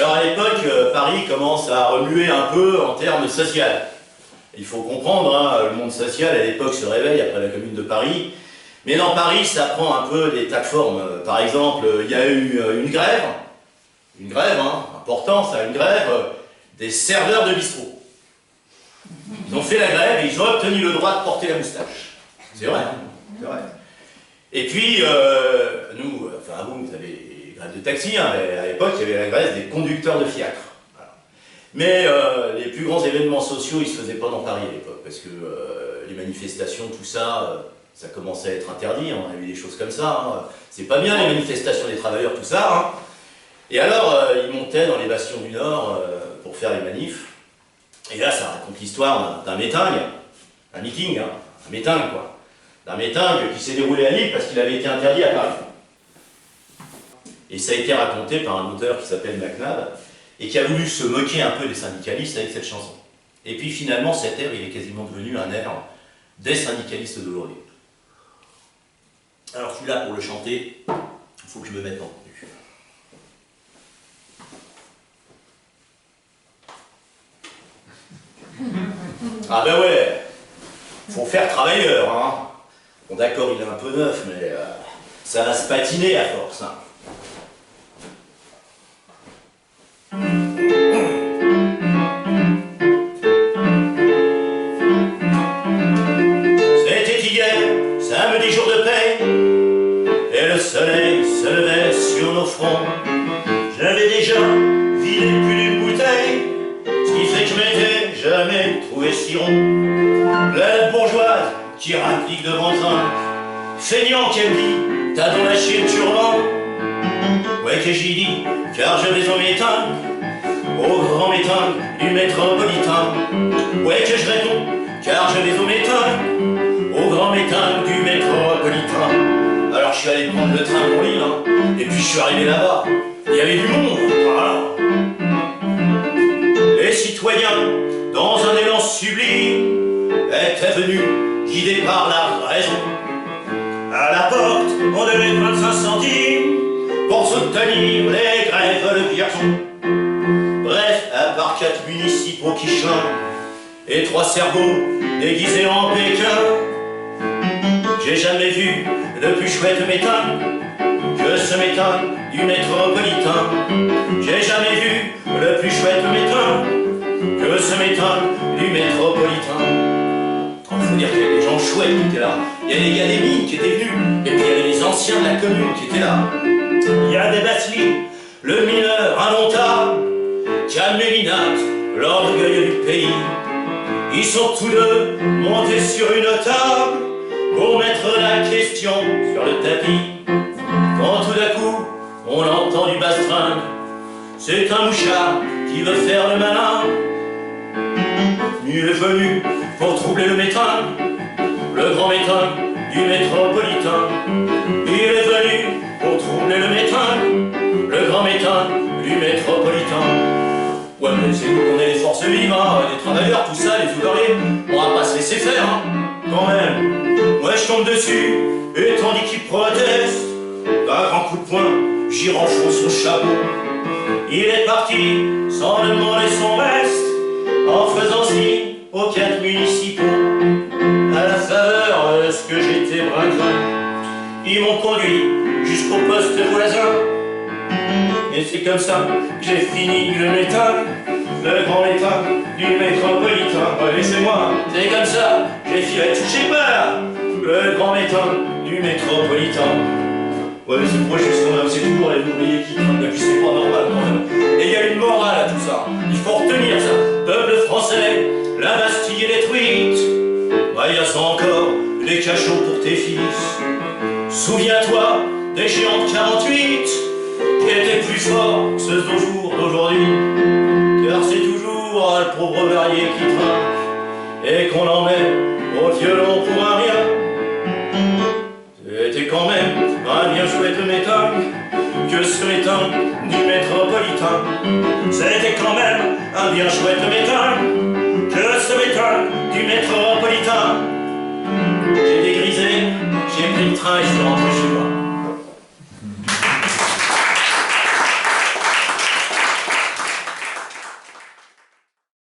Alors à l'époque, Paris commence à remuer un peu en termes social. Il faut comprendre, hein, le monde social à l'époque se réveille après la Commune de Paris. Mais dans Paris, ça prend un peu des tas de formes. Par exemple, il y a eu une grève, hein, important ça, une grève des serveurs de bistrot. Ils ont fait la grève et ils ont obtenu le droit de porter la moustache. C'est vrai, hein, c'est vrai. Et puis, nous, enfin vous avez les grèves de taxi, hein, mais à l'époque, il y avait la grève des conducteurs de fiacre. Voilà. Mais les plus grands événements sociaux, ils ne se faisaient pas dans Paris à l'époque, parce que les manifestations, tout ça, ça commençait à être interdit, on a vu des choses comme ça. Hein. C'est pas bien les manifestations des travailleurs, tout ça. Hein. Et alors, ils montaient dans les bastions du Nord pour faire les manifs. Et là, ça raconte l'histoire d'un meeting, un meeting, hein, un meeting quoi. D'un meeting qui s'est déroulé à Lille parce qu'il avait été interdit à Paris. Et ça a été raconté par un auteur qui s'appelle McNab et qui a voulu se moquer un peu des syndicalistes avec cette chanson. Et puis finalement, cet air, il est quasiment devenu un air des syndicalistes d'aujourd'hui. Alors je suis là pour le chanter, il faut que je me mette en tenue. Ah ben ouais, faut faire travailleur, hein. Bon d'accord, il est un peu neuf, mais ça va se patiner à force. Hein. C'était hier, samedi jour de paye, et le soleil se levait sur nos fronts. J'avais déjà vidé plus d'une bouteille, ce qui fait que je m'étais jamais trouvé si rond. La bourgeoise qui rapplique devant un feignant qu'elle dit, t'as donc lâché le turban. Ouais que j'y dis, car je vais au métal, au grand métal du métropolitain. Ouais que je réponds, car je vais au métal, au grand métal du métropolitain. Alors je suis allé prendre le train pour Lille, hein, et puis je suis arrivé là-bas, il y avait du monde, voilà. Les citoyens, dans un élan sublime, étaient venus, guidés par la raison. À la porte, on devait 25 centimes pour soutenir les grèves de Vierzon. Bref, à part 4 municipaux qui chantent et 3 cerveaux déguisés en Pékin, j'ai jamais vu de plus chouette méthode que ce méthode du métropolitain. J'ai jamais vu de plus chouette méthode que ce méthode du métropolitain. Il faut dire qu'il y a des gens chouettes qui étaient là. Il y a des gars des mines qui étaient venus. Et puis il y avait les anciens de la commune qui étaient là. Il y a des Batli, le mineur indomptable, Camelinac, l'orgueil du pays. Ils sont tous deux montés sur une table pour mettre la question sur le tapis. Quand tout d'un coup, on entend du bastringue, c'est un mouchard qui veut faire le malin. Il est venu pour troubler le métal, le grand métal du métropolitain. Il est venu pour troubler le métal, le grand métal du métropolitain. Ouais mais c'est nous qu'on est les forces vives, hein, les travailleurs, tout ça, les ouvriers, on va pas se laisser faire, hein, quand même. Ouais je tombe dessus, et tandis qu'il proteste, d'un grand coup de poing, j'y renfonce son chapeau. Il est parti, sans demander son reste, en faisant signe aux 4 municipaux. À la faveur de ce que j'étais brinquin, ils m'ont conduit jusqu'au poste voisin. Et c'est comme ça que j'ai fini le métal, le grand métal du métropolitain. Ouais, c'est moi, c'est comme ça, j'ai filé toucher peur, le grand métal du métropolitain. Ouais, mais c'est pour juste quand même, c'est toujours les ouvriers qui trinquent, et puis c'est pas normal quand même. Et il y a une morale à tout ça, il faut retenir ça. Peuple français, la Bastille est détruite, bah il y a ça encore, les cachots pour tes fils. Souviens-toi des géants de 48, qui étaient plus forts que ceux d'au jour d'aujourd'hui. Car c'est toujours le pauvre varié qui trinque, et qu'on emmène au violon pour un rien. C'était quand même un bien chouette métal que ce métal du métropolitain. C'était quand même un bien chouette métal que ce métal du métropolitain. J'ai dégrisé, j'ai pris le train et je suis rentré